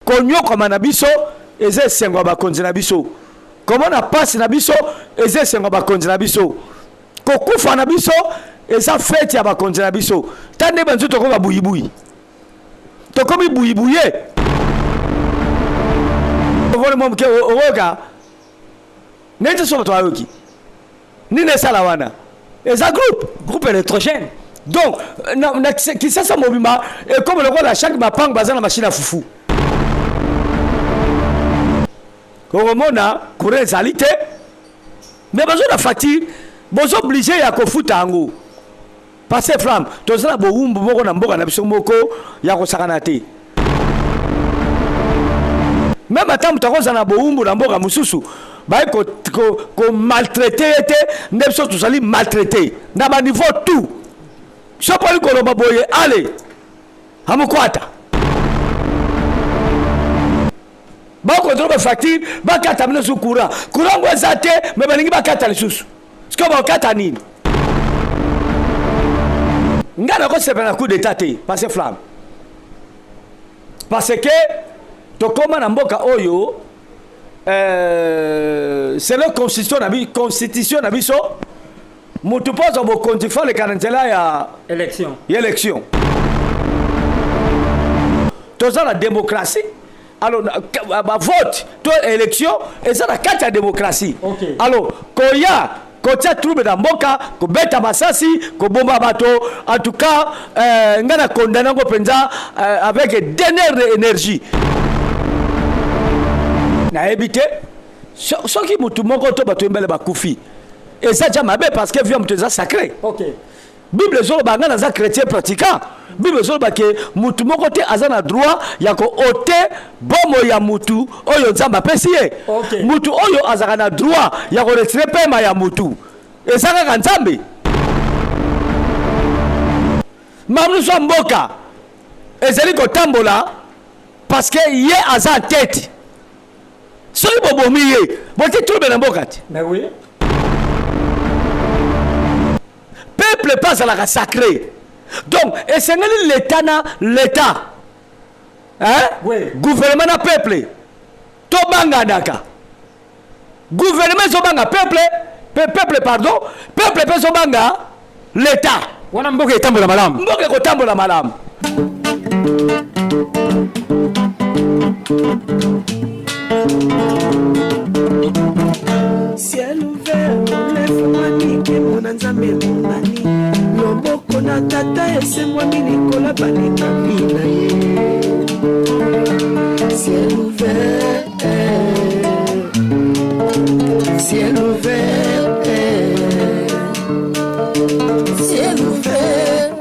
konyokoma na biso eza esengo bakonzi na biso komona pasi na biso eza esengo bakonzi na biso kokufa na biso eza fete ya bakonzi na biso tande banzo toko babuyibuyi tokomi buyibuye ovole momke owoga nete so to ayoki nine sala wana eza groupe électrogène donc na kisasa mobima et comme le la chaque mapang baza na machine à fufu koromona courant ezali te mais bazo na facture bozo obligé ya kofuta yango parce flamme tozala boumbu moko na mboka na biso moko ya kosakana te même atam takoza na boumbu na mboka mususu ba ko maltraiter te ndebso tozali maltraiter na ba niveau tout sopoli kolomba boye ale hamukwata ba contrôle facture ba kata mino su courant ngo ezate me balingi ba kata lisusu siko ba kata nini ngana ko sepena coup d'état te parce flamme parce que to koma na mboka oyo c'est la constitution na biso mutu pozo bo kontifa le kanenzela ya élection to ça la démocratie alors ba vote to élection et ça la carte de démocratie okay. Alors koya kotia trouble na mboka ko beta masasi ko bomba bato en tout cas ngana condamner ngo penza avec dernière énergie na éviter ce qui mutu moko to bato mbele bakufi et ça déjà mabe parce que vieux mutu za sacré OK Bible zolo ba ngana za chrétien pratiquant Bible zolo ba ke mutu moko te azana droit ya ko ote bomo ya mutu oyo nzamba pesiye okay. Mutu oyo azaka na droit ya ko retirer paiement ya mutu et ça ka nzambe mamnu so mboka ezali ko tambola parce que ye aza tête soki bobomi ye boki trouble na mboka te mais oui peuple passe à la sacré donc et c'est l'état hein oui. Gouvernement na peuple to banga daka gouvernement so banga peuple pardon peuple pe so banga l'état wana mboka etambola malamu mboka ko tambola malamu ciel ouvert lève-moi nique mon nzambe monani loboko na tata esemwami likolo balingami na ye ciel ouvert ciel ouvert ciel ouvert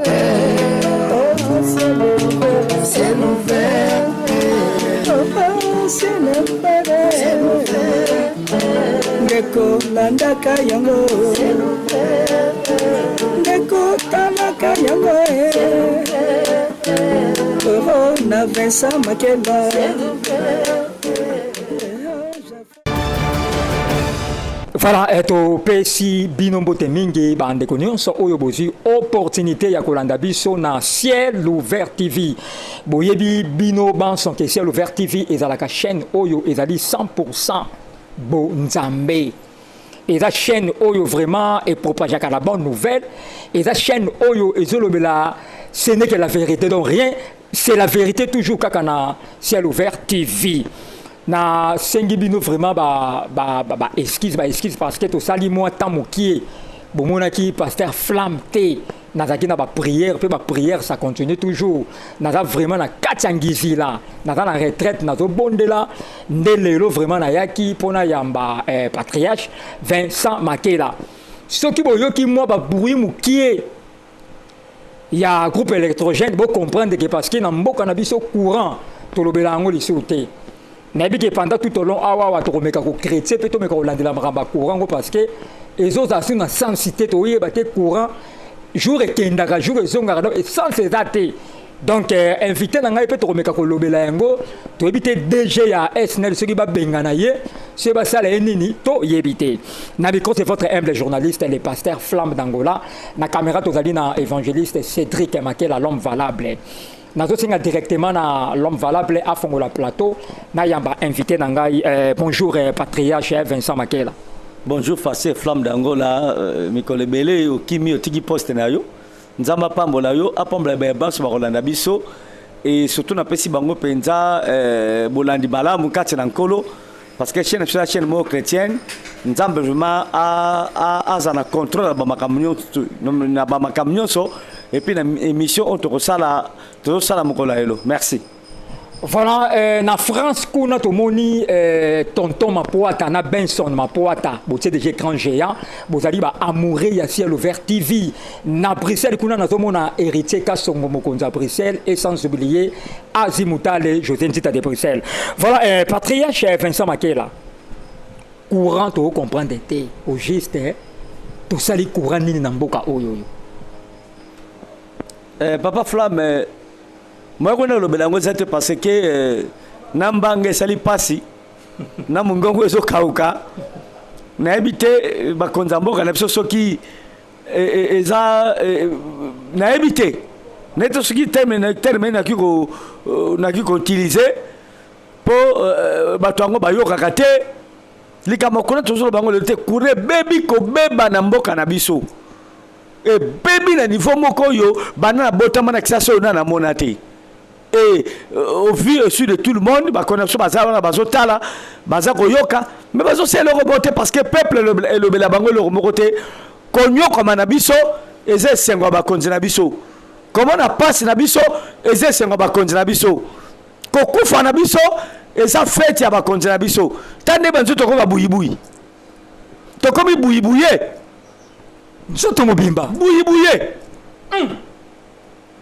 ciel ouvert ciel ouvert ndeko landaka yango ndeko talaka yango na Vincent Makela voilà eto pesi binombo te mingi bande nyonso oyo bozi opportunité ya kolanda biso na Ciel Ouvert TV boyebi bino banson ke Ciel Ouvert TV ezalaka chaîne oyo ezali 100% bo nzambe eza chaîne oyo vraiment et propageaka la bonne nouvelle eza chaîne oyo ezolobela ce n'est que la vérité donc rien c'est la vérité toujours kaka na Ciel Ouvert TV na sengi bino vraiment excuse parce que to sali moi tant mokie bomonaki pasteur flamme te nazaki na prière pe prière ça continue toujours naza vraiment na katsangizi là naza na retraite nazo bondela ndelelo vraiment na yaki pona yamba patriarche Vincent Makela soki boyoki moi bruit mokie ya groupe électrogène bo comprendre que parce que na mboka na biso courant to lobela ngo lisouté nabi que pendant tout au long awa to komeka ko chrétien pe to meka ko landela makamba courant parce que les autres assument na sensité to yeba te courant jour et kendaka jour ezonga donc sans ces dates donc invité na ngai pe to komeka ko lobela yango to ebité DG ya SNL ce qui ba bengana ye c'est ba sala nini to yebité na biko c'est votre humble journaliste le pasteur Flamme d'Angola na caméra to zali na évangéliste Cédric Makela l'homme valable nazosinga directement na l'homme valable à Fongola Plateau na yamba invité nangai bonjour patriarche Vincent Makela. Bonjour Facé Flamme d'Angola Mikole Belé okimi otiki poste na yo nzamba pambola yo apambola banso bakolanda biso et surtout na pesi bango penza bolandi balamu kati na nkolo parce que chaîne sur la chaîne mo chrétienne nzambe vraiment a na contrôle ba makamnyo so et puis na émission on to sala mokolo elo merci. Voilà, na France, kuna tomoni tonton Mapoata, na Benson Mapoata, c'est des écrans géants, vous allez amoureux ya ciel ouvert TV. Na Bruxelles, kuna na tomona héritier Kassongo Mokonza Bruxelles et sans oublier Azimutale José Nzita de Bruxelles. Voilà, patriarche Vincent Makela. Courant to comprendre été au juste, tout ça les courant ni namboka oyo. Papa Flamme. Moi, je sais parce que Nambange sali pasi, Namungongo ezo kauka, na habité bakonzamboka na biso soki eza na habité. Neto soki terme na kiko utiliser pour batongo bayoka kate likama kona tozolo bango le te kure bebi ko beba na mboka na biso. E bebi na niveau moko yo bana botama na kisaso na monate. Et au vu au sud de tout le monde, bah connaissons bazala bazotala, bazako yoka, mais bazo c'est le remonter parce que peuple le belabango le remonter konyo comme nabiso et c'est sengo ba konzina biso. Comment on a passé nabiso et c'est sengo ba konzina biso. Kokufa nabiso et ça fête ya ba konzina biso. Tande banzo to ko ba buyibuyi. To komi buyibuye. Soto mobimba. Buyibuye.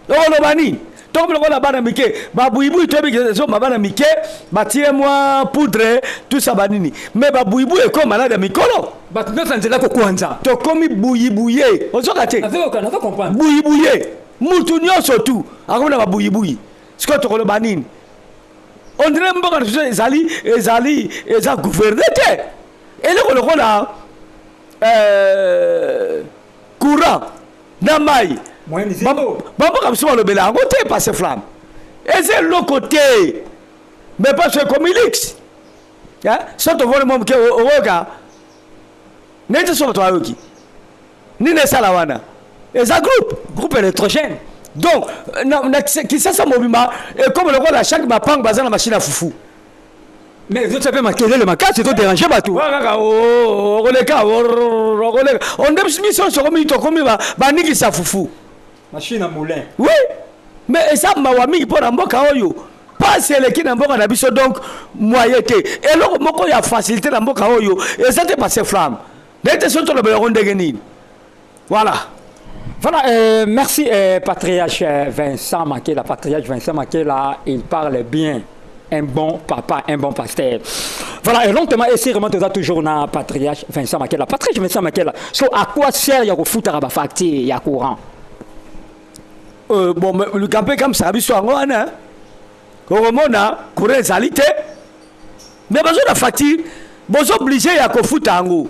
Lo bani. Donc le bana mike babouibou to bi so mabana mike batie moi poudre tout ça banini mais babouibou est comme malade mikolo bat no sanzela ko kwanza to komi bouibouye ozoka te na fa comprendre bouibouye mutu nyonso tout akona babouibouyi siko to ko banini on dirait mboka ezali eza gouverner te ele ko lokola courant na mai Bamba comme ça le bela côté passer flamme. Et c'est le côté. Mais pas ce comme Ilix. Hein? Ça te voit le moment que au regard. N'est-ce pas toi qui? Ni ne salawana. Et ça groupe électrogène. Donc qui ça mobima et comme le roi chaque ma pang bazan la machine à foufou. Mais vous savez ma quelle le maca c'est tout déranger ba tout. On dem mission sur comme il to comme ba niki sa foufou. Machine à moulin. Oui, mais ça m'a wami pour mboka oyo. Pas c'est qui na mboka na biso donc moyenté. Et là moko ya facilité na mboka oyo et ça te passer flamme. D'être sur le ballon de Guenine. Voilà. Voilà, merci patriarche Vincent Makela. Patriarche Vincent Makela, il parle bien. Un bon papa, un bon pasteur. Voilà, et longtemps, et c'est vraiment toujours na patriarche Vincent Makela. Patriarche Vincent Makela, so à quoi sert ya foutre à facture ya courant? Bon, le campé comme ça, biso ango ana. Koromona, courant salité. Mais besoin de facture, besoin obligé ya ko futa ango.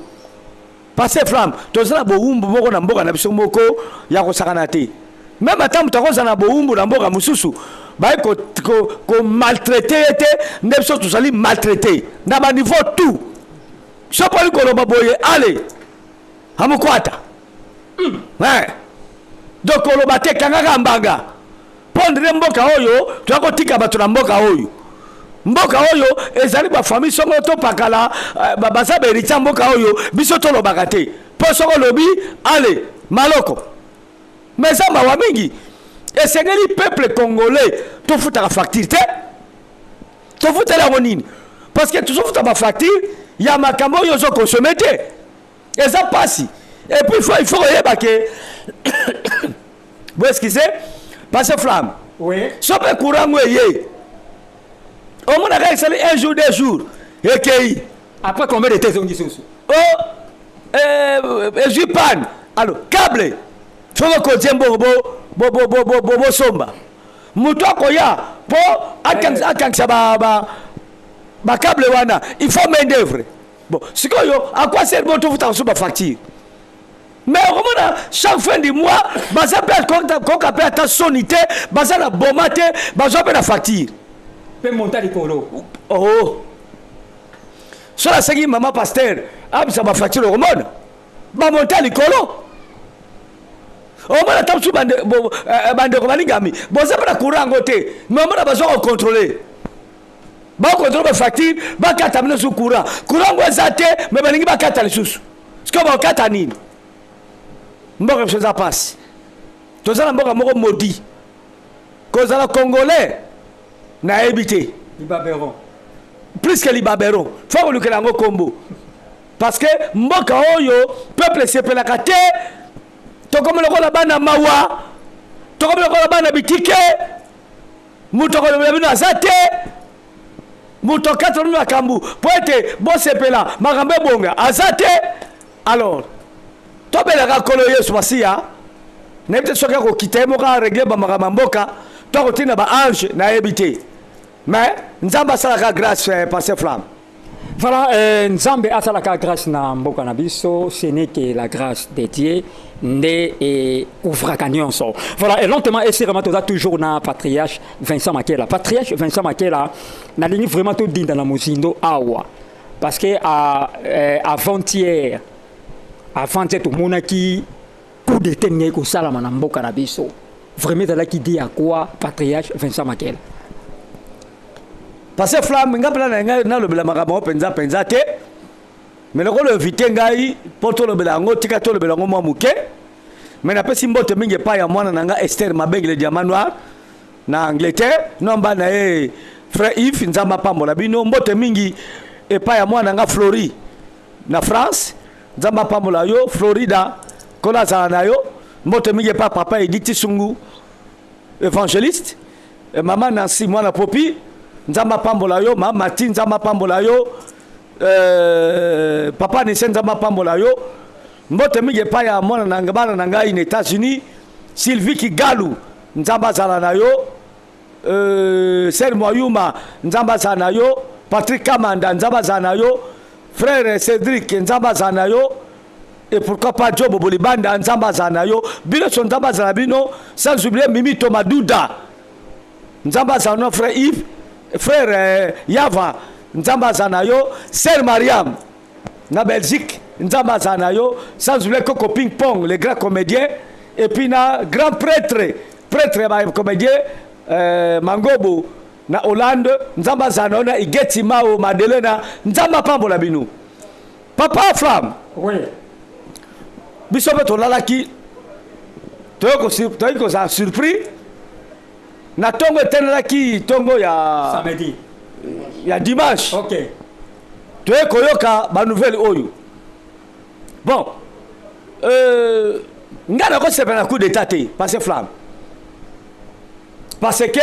Passer flamme, tozala boumbu moko na mboka na biso moko ya ko sakanate. Même atam tokoza na boumbu na mboka mususu. Ba ko maltraiter était, nebso tozali maltraiter. Na ba niveau tout. So pas ko loba boye, allez. Hamukwata. Ouais. Donc on va te kangaka mbanga pondre mboka oyo tuako tika bato na mboka oyo ezali ba famille songo to pakala baza berita mboka oyo biso to lobaka te po soko lobi allez maloko mais ça mawa mingi et c'est le peuple congolais to futa la facture te to futa la monine parce que tout futa ba facture ya makambo yo zo consommer te et ça passe et puis il faut yeba que vous excusez parce que flamme oui so pe courant ngoyé au moins un jour deux jours et que après combien de temps on dit ça je panne alors câble faut que tiembo bo somba muto koya po akansa ba câble wana il faut main d'œuvre bon sikoyo à quoi sert bon tout vous sur ba facture mais on chaque fin du mois baza pe ko ka pe ta sonité baza na bomate baza pe na facture pe monter likolo oh so la segi maman pasteur abisa ba facture au monde ba monter likolo o mona tapsu bande ko balingami boza pe na courant ngote mais on a besoin de contrôler ba contrôler ba facture ba kata mino su courant ngo zate mais balingi ba kata lisusu siko ba kata nini mboka chose passe tozala mboka moko maudit kozala congolais na habité libaberon plus que libaberon faut que lango kombo parce que mboka oyo peuple sepelaka te tokomela la bana mawa tokomela la bana bitike muto ko le bino azate muto katro na kambu poete bo sepela makambe bonga azate alors tobelaka kolo yesu masia nayebite soki akokita ye moko aregle bamakambo mboka to akotina baange nayebi te mais nzambe asalaka grâce passé flamme. Voilà, Nzambe asalaka grâce na mboka na biso, ce n'est que la grâce de Dieu et ouvraka nyonso. Voilà, et lentement et sérieusement toujours na patriarche Vincent Makela. Patriarche Vincent Makela na ligne vraiment tout dinda na mozindo awa parce que avant-hier tout le monde qui coup de tenir ko salama na mboka na biso. Vraiment là qui dit à quoi patriarche Vincent Makela. Parce que flamme ngapela na lobela makambo penza te mais le rôle invité ngai poto lobela ngo tika to lobela ngo mwa muke mais na pesi mbote mingi pa ya mwana nanga Esther Mabengi le diamant noir na Angleterre nomba na frère Yves nzamba pambola bino mbote mingi e pa ya mwana nanga Flori na France nzamba pambola yo Florida kona za na yo mbote mingi pa papa Edith Sungu évangéliste et maman Nancy mwana Popi nzamba pambola yo mama Martin nzamba pambola yo papa Nisen nzamba pambola yo mbote mingi pa ya mwana nanga bana nanga in États-Unis Sylvie Kigalu nzamba zala na yo Ser Moyuma nzamba zala na yo Patrick Kamanda nzamba zala na yo frère Cédric nzamba zala na yo et pourquoi pas Job Bolibanda nzamba zala na yo bino son nzamba zala bino sans oublier Mimi Tomadouda nzamba zala no frère Yves frère Yava nzamba zanayo Sœur Mariam na Belgique nzamba zanayo sans oublier Coco Ping Pong le grand comédien et puis na grand prêtre ba comédien Mangobo na Hollande nzamba zanayo na Igeti Mao Madelena nzamba pambola binu papa flamme oui biso beto lalaki toyoko za surpris na tongo etenelaki tongo ya samedi ya dimanche ok toye koyoka ba nouvelle oyo bon ngana ko sepena coup d'état te parce flamme parce que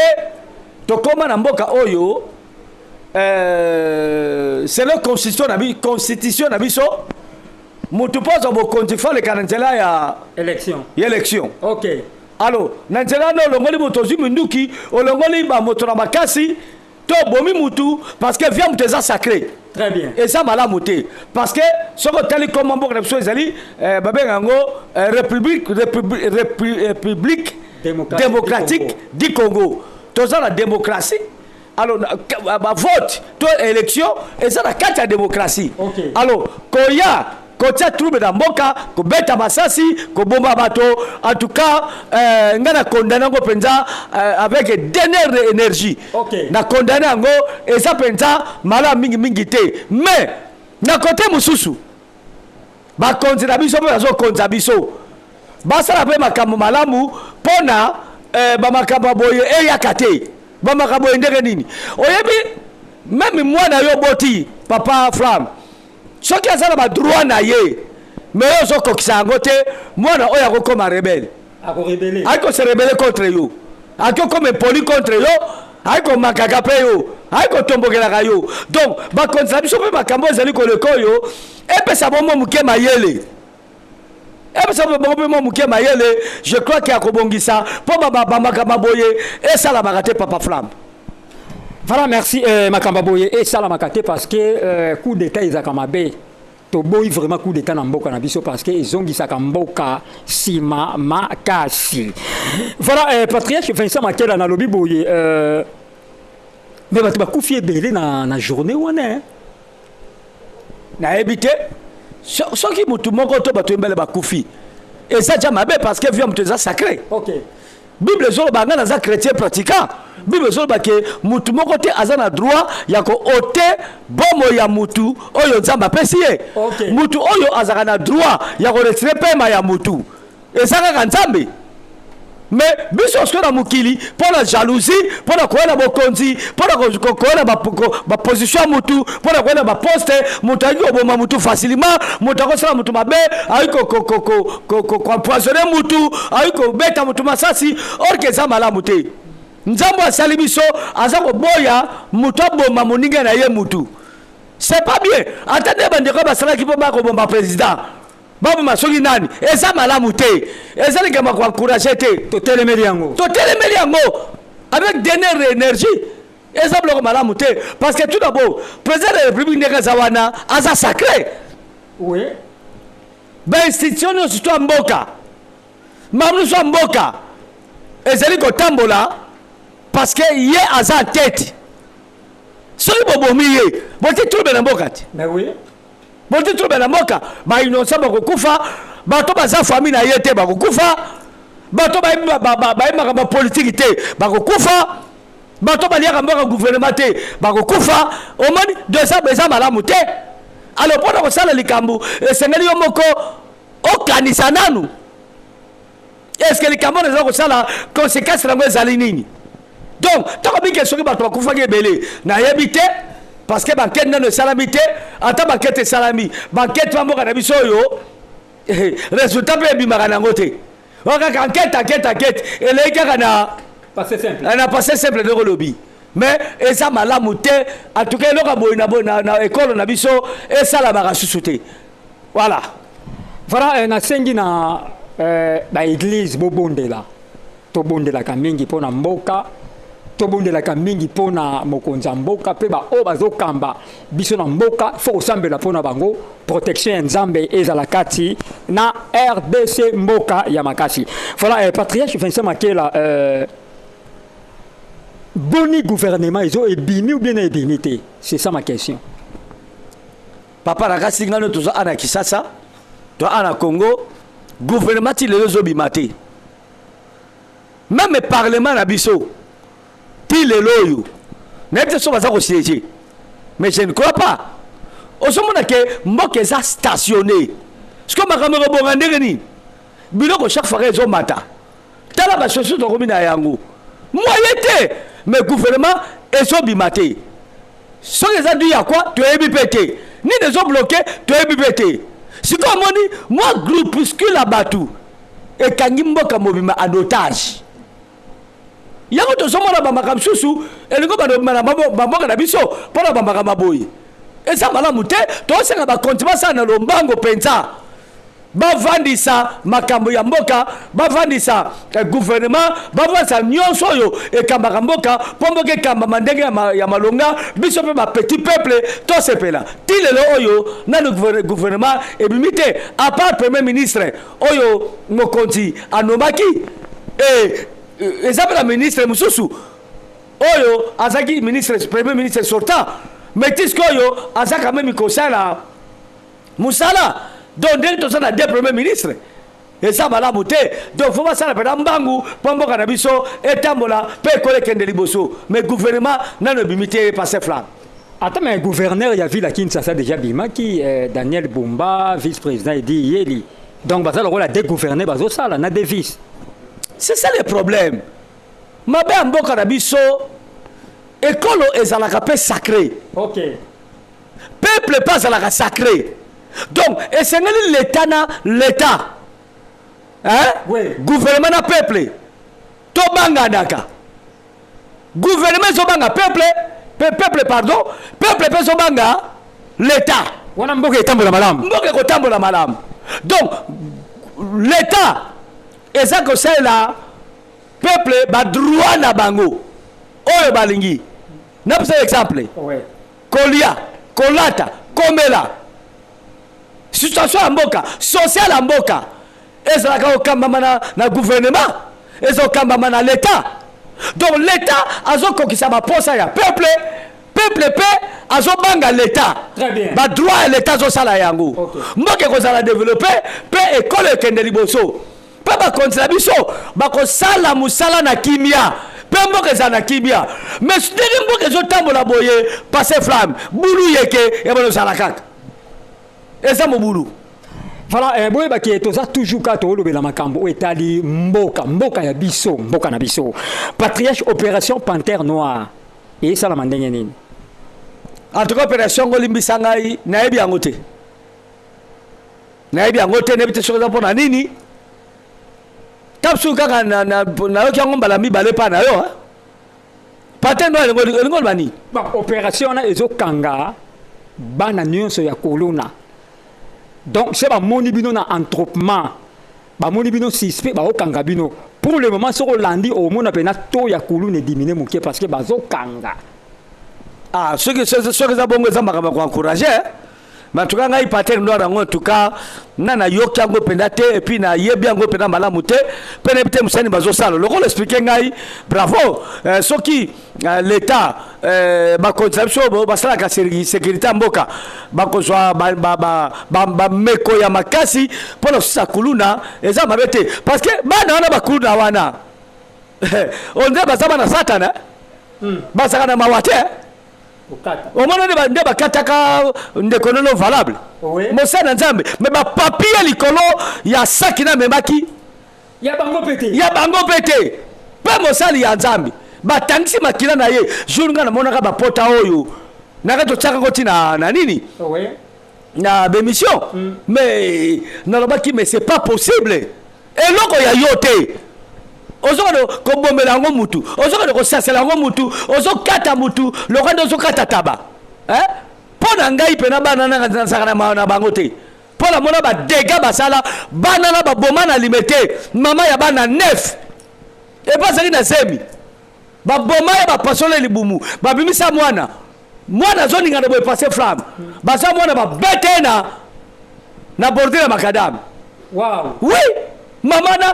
tokoma na mboka oyo c'est la constitution na biso mutu poza bokonzi fa le kanenzela ya élection ok alors nanzela no longoli moto zumi nduki olongoli ba moto na makasi to bomi mutu parce que via muteza sacré très bien et ça mala muté parce que soko tali comme mboka na ezali babenga ngo république démocratique du Congo toza la démocratie alors ba vote to élection et ça la carte de démocratie okay. Alors koya kotia trouble na mboka ko beta masasi ko bomba bato en tout cas ngana condamner ngo penza avec dernière énergie okay. Na condamner ngo et ça penza mala mingi te mais na côté mususu ba konzira biso ba zo konza biso basa la pe makambo malamu pona ba makambo boye yakate ba makambo ndenge nini oyebi même moi na yo boti papa flamme soki azala ba droit na ye mais yo zo kokisa ngo te mwana oya ko koma rebelle ako se rebelle contre yo ako comme poli contre yo ako makaka pe yo ako tombokela yo donc ba konza biso pe makambo ezali ko leko yo epesa bomo muke mayele je crois qu'il y a Kobongisa pour ma boye et ça la bagate papa flamme. Voilà, merci Makamba Boye et ça la makate parce que coup d'état Isakamabe toboyi vraiment coup d'état na mboka na biso parce que ezongisaka mboka sima makasi. Voilà, patriarche Vincent Makela na lobi boye mais bato bakufi ebele na journée wana nayebi te soki mutu moko to bato ebele bakufi eza ja mabe parce que vie mutu eza sacré. OK. Bible ezoloba nga naza chrétien pratiquant. Bible ezoloba ke mutu moko te aza na droit ya ko ote bomo ya mutu oyo nzambe apesi ye. Okay. Mutu oyo azaka na droit ya ko retire pema ya mutu eza kaka nzambe. Mais biso soki na mokili mpo na jalousie mpo na koyena bokonzi mpo na koyena baposition ya mutu mpo na koyena baposte mutu ayiki koboma mutu facilement mutu akosala mutu mabe ayiki koempoisonne mutu ayiki kobeta mutu masasi orke eza malamu te. Nzambe asali biso aza koboya mutu aboma moninga na ye mutu. C'est pas bien. Ata nde bandeko basalaki mpo bakobomba président babu masoki nani eza malamu te eza likama kwa encourager te totelemeli yango avec dernière énergie eza bloko malamu te parce que tout d'abord président de la République ndenge eza wana aza sacré. Oui. Ba institution nyonso to mboka mamu so mboka ezali kotambola parce que ye aza en tête soki bobomi ye boti trouble na mboka te. Mais oui. Boti trouble na mboka ba innocent bakokufa bato baza famille na ye te bakokufa bato baimaka bapolitiki te bakokufa bato baliaka mboka gouvernement te bakokufa omoni eza malamu te. Alors mpona kosala likambo esengeli yo moko okanisa nanu eske likambo eza kosala conséquence nango ezali nini. Donc toko bike soki bato bakufaki ebele nayebi te parce que banquette nano esalami te ata banquette esalami banquette bamboka na biso oyo résultat mpe ebimaka nango te okaka enquête elei kaka na passé simple ndeko lobi mais eza malamu te en tout cas eloka boye na ekolo na biso esalamaka susu te. Voilà nasengi na baeglise tobondelaka mingi mpo na mboka tobondelaka mingi mpo na mokonzi ya mboka mpe baoyo bazokamba biso na mboka fo kosambela mpo na bango protection ya nzambe ezala kati na RDC mboka ya makasi. Voilà, patriarche Vincent Makela, boni gouvernement ezo ebimi ou bien ebimi te? C'est ça ma question. Papa nakasi ngano tozo ana Kisasa to ana Congo gouvernement ti lelo zo bimate même parlement na biso ti lelo yo n'était so baza ko siéger mais je ne crois pas osomona ke mboka eza stationné ce que makambo ko bonga ndenge ni biloko chaque fois ezo mata tala ba soso to komina yango moyen te mais gouvernement ezo bimate so eza du ya quoi to ebi pété ni des ont bloqué to ebi pété si comme on dit moi groupuscule abatu et kangi mboka mobima en otage yango to somona ba makam susu elingo ba mboka na biso pona ba makam boyi eza malamu te to senga ba kontima sana lombango penza bavandisa makambo ya mboka bavandisa gouvernement bavandisa nyonso oyo ekambaka mboka mpo mboka ekambama ndenge ya malonga biso mpe bapetit peuple tosepela ti lelo oyo nano gouvernement ebimi te à part premier ministre oyo mokonzi anomaki eza mpe na ministre mosusu oyo azaki premier ministre sortant mais tiske oyo aza quand même kosala musala donc ndenge tozala na deux premiers ministres eza malamu te donc fo basala mpena mbangu mpo mboka na biso etambola mpe ekolo ekende liboso mais gouvernement nano ebimi te passe flamme. Attends, mais gouverneur ya ville à Kinshasa déjà bimaki Daniel Bumba vice-président Edi Yeli donc bazala rôle des gouverneurs bazosala na des vice. C'est ça le problème. Mabe ya mboka na biso ekolo ezalaka mpe sacré. OK. Peuple pas ezalaka sacré. Donc, esengeli l'État. Hein? Oui. Gouvernement na peuple. To banga daka. Gouvernement so banga peuple, peuple pardon, peuple pe so banga l'État. Wana mboka etambola malamu. Mboka kotambola malamu. Donc, l'État eza ko sala peuple ba droit na bango. Oyo balingi. Na pesa exemple. Oui. Kolia, kolata, komela. situation ya mboka social ya mboka ezalaka okambama na gouvernement ezokambama na l'état donc l'état azokokisa baposa ya peuple pe azobanga l'état badroit ya l'état azosala yango mboka ekozala développe pe ekolo ekende liboso mpe bakonzi na biso bakosala mosala na kimia mpe mboka eza na kimia mais ndenge mboka ezotambola boye passe flamme bulu yeke ebona ozala kaka eza mobulu. Voilà, boye baki toza toujours ka to lobela makambo etali mboka ya biso, mboka na biso. Patriarche opération Panthère Noire. Et ça la mandenge nini? En tout cas opération ngolimbisa ngai nayebi yango te. Nayebi yango te nebite sokoza pona nini? Tapsu kaka na yoki yango mbala mibale pa na yo. Panthère Noire ngoli bani. Bon, opération na ezokanga bana nyonso ya kolona. Donc c'est ba moni bino na entroupement ba moni bino suspect ba okanga bino pour le moment soko landi au mona pena to ya kulu ne diminuer moké parce que bazo kanga ceux qui za bongo za makaba ko encourager mais en tout cas ngai Panthère Noire en tout cas nana yoki yango penda te et puis na yebi yango penda malamu te pena bité musani bazo sala le rôle expliquer ngai bravo ceux qui l'état ba conception ba sala ka sécurité mboka ba kozwa ba meko ya makasi pona sa kuluna eza mabete parce que bana wana ba kuluna wana on dit ba sama na satana ba saka na mawate au moins nde bakataka ndekonolo valable mosana nzambe mais ba papier likolo ya saki na memaki ya bango pete pe mosali ya nzambe batangisi makila na ye jour nga na monaka ba pota oyo naka to tsaka koti na nini na bémission mais nalobaki mais c'est pas possible eloko ya yote ozokado kobomela ngo mutu ozokado kosasela ngo mutu ozokata mutu lokando ozokata taba pona ngai pena bana na sakana na bango te pona mona ba dega basala bana na ba bomana limité mama ya bana 9 et pas ça na semi ba boma ya ba pasole libumu ba bimisa mwana zoni ngana boy passer flamme ba sa mwana ba betena na bordela makadam wow oui mama na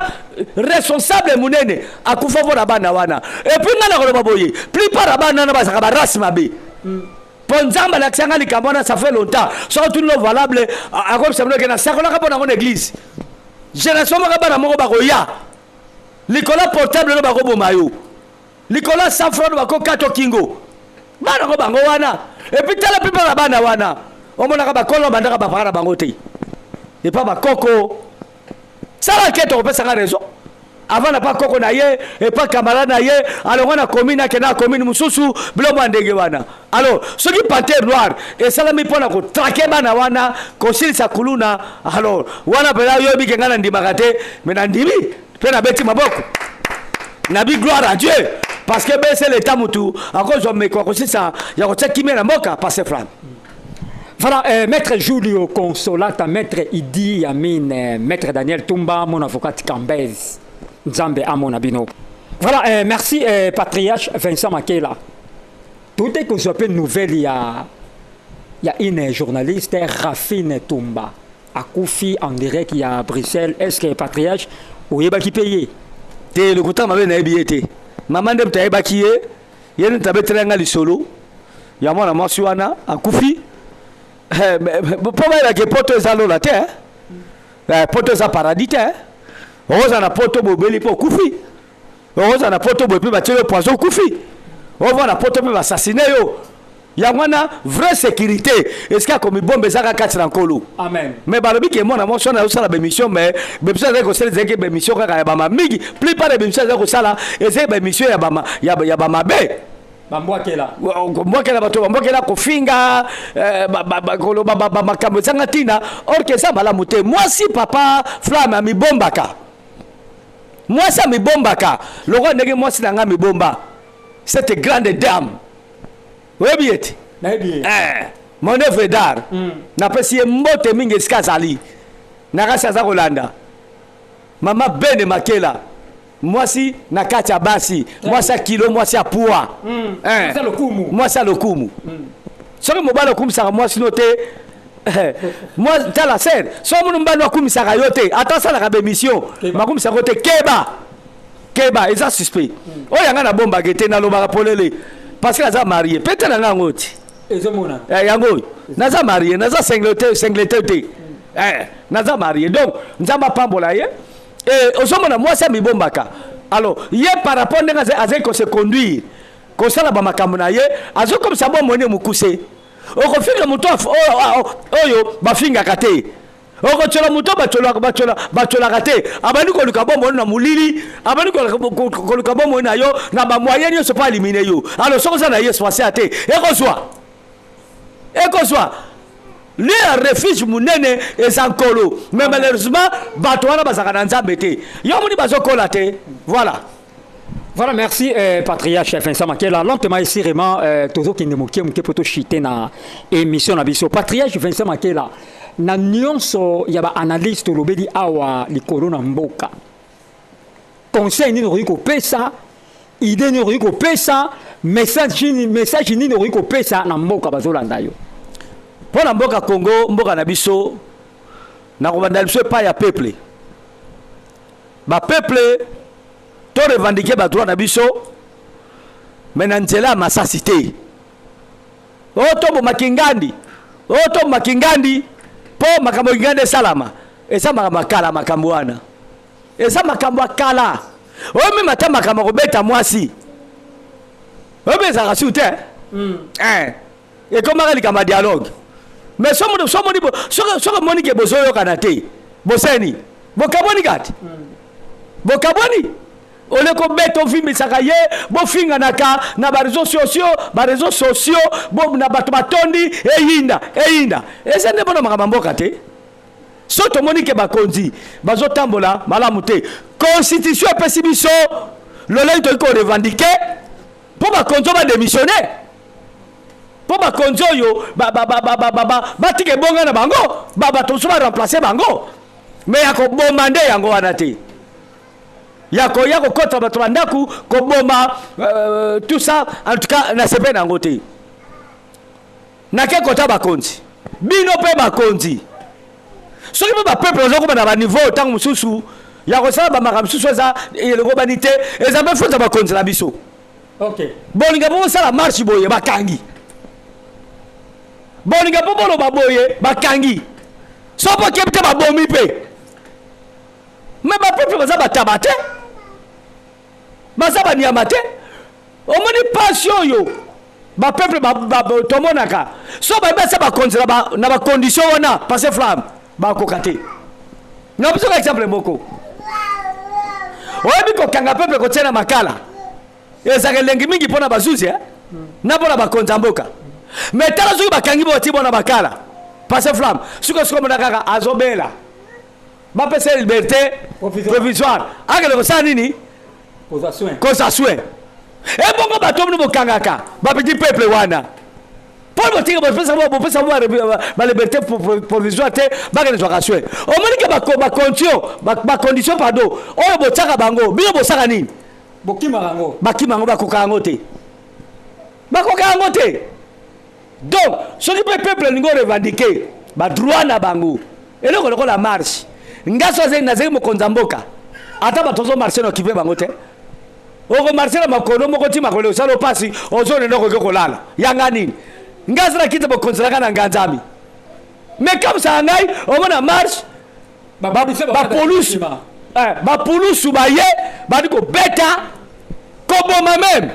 responsable munene akufa mpona bana wana epuis nga na koloba boye plupart bana na bazaka barasi mabe mpo nzambe alakisanga likambo wana ça fait longtemps soki tuni lo valable akobisa bino ke na sakolaka mpo nango na église génération moko bana moko bakoya likolo portable no bakoboma yo likolo safro no bakokata kingo bana ko bango wana epuis tala plupart bana wana omonaka bakolo bandaka bapaka na bango te epa bakoko sala keto kopesaka raison avant na pas koko na ye et pas camarade na ye alors on a commune na commune mususu bilomo ndenge wana alors ce qui Panthère Noire et salami pona ko traquer bana wana ko silisa kuluna alors wana pela yo bi ngana ndimaka te mais na ndimi pe na beti maboko na bi gloire à Dieu parce que c'est l'état mutu à cause de me ko silisa ya ko tsekime na mboka passer flamme. Voilà, maître Julio Consolata, maître Idi Amin, maître Daniel Tumba, mon avocat Cambez, Nzambe Amon Abino. Voilà, merci patriarche Vincent Makela. Tout est que je appelle nouvelle, il y a une journaliste, Rafine Tumba, à Koufi en direct, il y a à Bruxelles. Est-ce que patriarche, ou est-ce qu'il paye? T'es le couteau m'avait n'habillé. Maman de t'aille baquillé, il y a une tablette de solo, il y a mon amour à Koufi. Pourquoi il y a poto ezalo la terre poto za paradis terre oza na poto bobeli po kufi oza na poto bopi ba telo poison kufi oza na poto pe assassiner yo ya mwana vraie sécurité est-ce qu'il y a comme bombe zaka kati na nkolo amen mais balobi ke mona mo sona usala be mission mais be mission za ko sala zeke be mission kaka ya ba mamigi plupart de mission za ko sala ezeke be mission ya ba mabe bambwakela bato bambwakela kofinga makambo ezanga ntina or ke eza malamu te mwasi papa flamme amibombaka mwasi amibombaka lokwa ndenge mwasi na nga mibomba cette grande dame oyebi ete mon œuvre d'art napesi ye mbote mingi esika azali nakasi aza kolanda mama Bene Makela mwasi na kati ya basi mwasi ya kilo mwasi ya poids mwasi ya lokumu soki mobali okumisaka mwasi no te moi tala ser so munu mbano akumisaka yo te ata salaka bémission makumisaka yo te keba eza suspect oyo yanga na bomba ke te nalobaka polele parce que aza marié peut-être nanga yango ti ezomona yango oyo naza marié naza singlete te naza marié donc nzambe apambola ye ozomona mwasi amibombaka alors ye par rapport ndenge azali kose conduire kosala bamakambo na ye azokomisa bomoni mokuse okofinga moto oyo bafingaka te okochola moto bacholaka te abandi koluka bomoni na molili abandi koluka bomoni na yo na bamoyen nyonso mpo alimine yo alors soki oza na ye spasial te ekozwa lui un refuge munene eza nkolo mais malheureusement bato wana bazaka na nzambe te yo moni bazokola te voilà. Voilà, merci patriarche Vincent Makela. Lentement et sérieusement, toujours qui ne moquait poto chiter na émission na biso. Patriarche Vincent Makela, na nyonso yaba analyste lobedi awa likolo na mboka. Conseil ni noriko pesa, idée ni noriko pesa, message ni noriko pesa na mboka bazolanda yo. Pour na mboka Congo, mboka na biso na kobanda biso pa ya peuple. Ba peuple to revendiquer ba droit na biso mais na nzela masasi te oto makingandi po makambo ngande salama esa makala makambo wana esa makambo akala o me mata makambo kobeta mwasi o be za rasute et comment ali kama dialogue mais somo moni ke bozoyo kanate boseni bokaboni gati bokaboni ole ko beto vimi sakaye bo finga naka na ba réseaux sociaux bo na bato batondi eyinda ese ne bona makamboka te so to moni ke bakonzi bazotambola malamu te constitution pesi biso lolai to ko revendiquer po bakonzo ba démissionner po bakonzo yo batike bonga na bango bato so ba remplacer bango mais yako bomande yango wana te yako kota bato bandaku ko boma tout ça en tout cas na sepe na ngote na ke kota bakonzi bino pe bakonzi soki ba peuple ozoko na ba niveau tangu mususu yako sala ba makam mususu za eloko banite ezambe fonza bakonzi la biso. OK bolinga bo sala marche boye bakangi bolinga bo bolo baboye bakangi so po kepte babomi pe mais ba peuple baza batabate baza banyamate omoni passion yo ba peuple tomonaka so ba basa ba konzela na ba condition wana passer flamme ba kokate na biso exemple moko oyebi ko kanga peuple ko tsena makala ezaka lengi mingi pona bazuzi na pona ba konzamboka mais tala soki bakangi bo ti bona bakala passer flamme suko mona kaka azobela ba pesa liberté provisoire akele ko sa nini koza soin e bongo bato mno bokangaka ba petit peuple wana pour botinga bopesa ba liberté provisoire te bakele zwaka soin omoni ke ba condition pardon oyo botsaka bango bino bosaka nini bakima ngo bakoka ngo te donc soki peuple ningo revendiquer ba droit na bango eloko lokola marche ngaso nazeli mokonza mboka ata batozo marché no kipe bango te oko marché na makono moko ti makolo salo pasi ozone ndoko ke kolala yanga nini ngaso na kita bokonza kana nganzami mais comme ça ngai omona marche ba polusu ba ye ba diko beta koboma même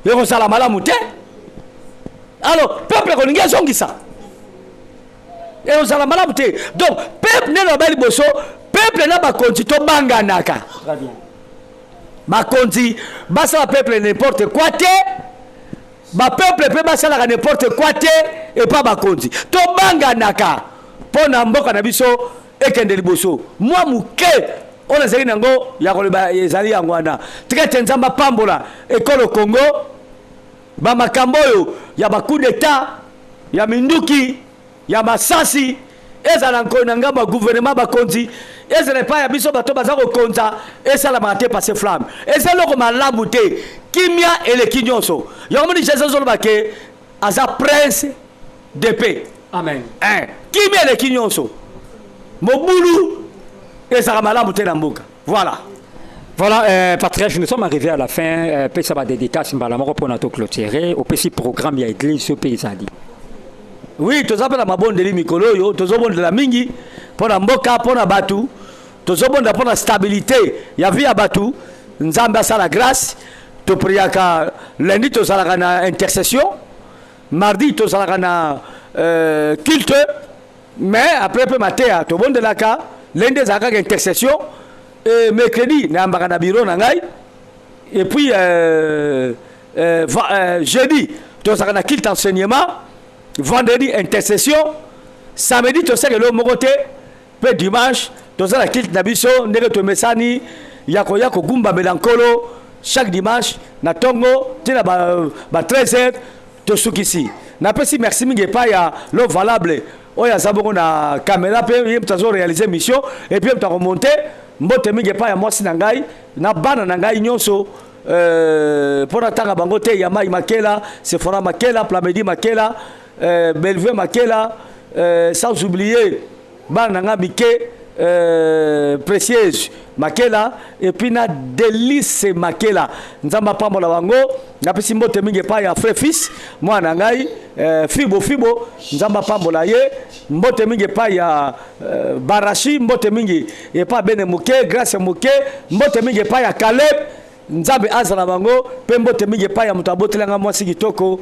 yoko sala malamu te alors peuple ko ninga zongisa et on s'en a malamu te donc peuple ne lobeli boso peuple na bakonzi to banganaka très bien bakonzi basala peuple n'importe quoi te ba peuple pe basala n'importe quoi te et pas bakonzi to banganaka pona mboka na biso ekende liboso moi muke on ezali nango ya koloba ezali yango wana tikete nzamba pambola ekolo Congo ba makambo yo ya ba coup d'état ya minduki ya masasi ezala nkona ngamba gouvernement bakonzi ezala pa ya biso bato baza ko konza ezala mate passer flamme ezala ko malamu te kimia ele kinyonso yomoni Jesus zolo bake aza prince de paix Amen. Kimia le kinyonso. Mobulu et ça malamu te na mboka. Voilà. Voilà, Patriarche, nous sommes arrivés à la fin. Ça va dédicace Mbalamoro pour notre clôturer. Au petit programme, il y a église au paysadi. Oui, tu as ma bonne de mikolo yo, tu as de la mingi pour la mboka, pour la batu, tu as pour la stabilité. Il y a vu à batu, nzamba sa la grâce. Tu pries que lundi tu as la intercession, mardi tu as la culte, mais après peu matin, tu as de la cas, lundi tu as la intercession. Et mercredi, na mbaka bureau nangai. Et puis jeudi, tu as un culte enseignement. Vendredi, intercession. Samedi, tu sais que l'homme côté. Puis dimanche, tu as un culte nabiso. Nere to mesani. Yako gumba melankolo. Chaque dimanche, na tongo. Tu as 13h. Tu as ici. Na pesi merci mingi pa ya l'eau valable. Oya zabongo na caméra. Puis tu as réalisé mission. Et puis tu as remonté. Mbote mingi pa ya mwasi na ngai na bana na ngai nyonso pona tanga bango te ya mai makela Sephora makela Plamedi makela Bellevue makela sans oublier bana na mike précieuse makela et puis na délice makela nzamba pambo la bango na pesi mbote mingi pa ya frère fils mwana ngai fibo nzamba pambo la ye mbote mingi pa ya barashi mbote mingi e pa bene muke grâce muke mbote mingi pa ya Caleb nzambe azala bango pe mbote mingi pa ya mutabotelanga mwasi kitoko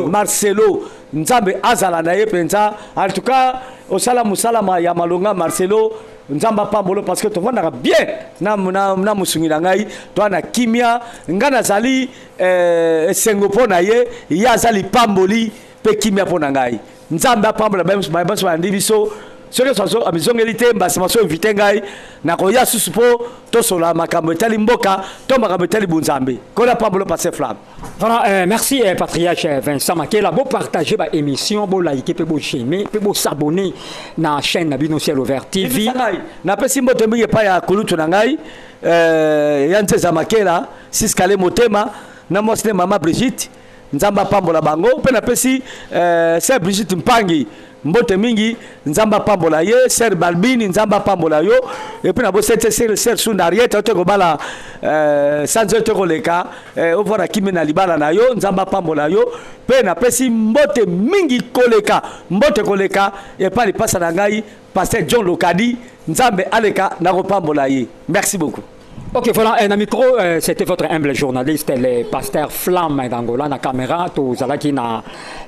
Marcelo nzambe azala na ye penza en tout cas osala musalama ya malonga Marcelo nzamba pambolo parce que tu vois bien na musungi na ngai to na kimia ngana zali sengo pona ye ya zali pamboli pe kimia pona ngai nzamba pambola baso andi biso soki soso amizongeli te mbasi maso invite ngai na koya susupo to sola makambo etali mboka to makambo etali bunzambe kola pambolo passer flamme. Voilà, merci Patriarche Vincent Makela. Vous partagez votre émission, vous likez, vous aimer, vous s'abonner à la chaîne Nabino Ciel Ouvert TV. Na pesi mbote mingi pa ya kulutu na ngai yante za Makela siskale motema na mosne mama Brigitte nzamba pambola bango pe na pesi c'est Brigitte Mpangi mbote mingi nzamba pambola ye Ser Balbini nzamba pambola yo et puis na bo sete ser sundariete to bala sanzo to koleka o vora kimena libala na yo nzamba pambola yo pe na pesi mbote mingi koleka mbote koleka et pas li passa na ngai pasteur John Lokadi nzambe aleka na ko pambola ye. Merci beaucoup. Ok, voilà, un micro, c'était votre humble journaliste, le pasteur Flamme d'Angola, na caméra, tous alaki na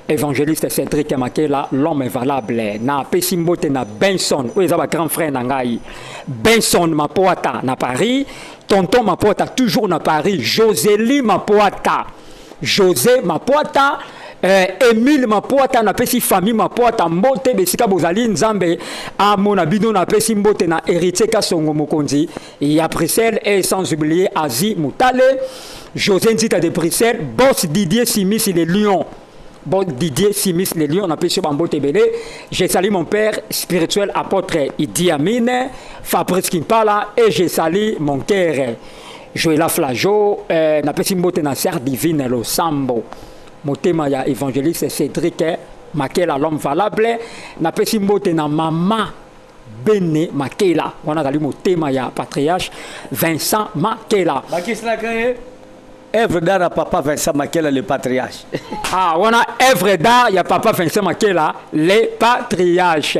évangéliste Cédric Makela, l'homme valable, na Pessimbote na Benson, où ils ont grand frère Nangai, Benson Mapoata na Paris, tonton Mapoata toujours na Paris, Josélie Mapoata, José Mapoata, Emile Mapoata na pesi famille Mapoata mbote besika bozali nzambe a mona bino na pesi mbote na héritier Kasongo Mokonzi et à Bruxelles et sans oublier Asie Moutale José Nzita de Bruxelles boss Didier Simis les Lions bon Didier Simis les Lions na pesi mbote belé j'ai salué mon père spirituel apôtre Idi Amin Fabrice Kimpala et j'ai salué mon cœur Joëla Flajo na pesi mbote na sœur divine Lo Sambo motema ya évangéliste Cédric Makela l'homme valable na pesi mbote na mama Bene Makela wana dali motema ya patriarche Vincent Makela bakisla kaye œuvre d'art à papa Vincent Makela le patriarche ah wana œuvre d'art ya papa Vincent Makela le patriarche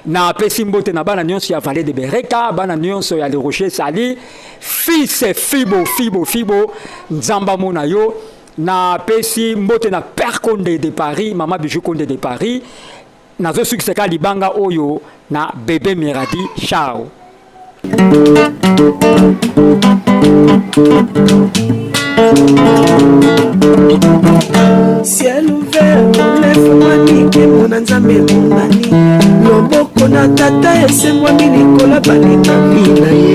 na pesi mbote na bana nyonso ya vallée de Bereka bana nyonso ya le rocher sali fils fibo nzamba mona yo na pesi mbote na Père Condé de Paris Maman Bijou Condé de Paris na zo succès ka libanga oyo na bébé Miradi Chao ciel ouvert lève-moi nike mona nzambe monani loboko na tata esemwami likola balingami na ye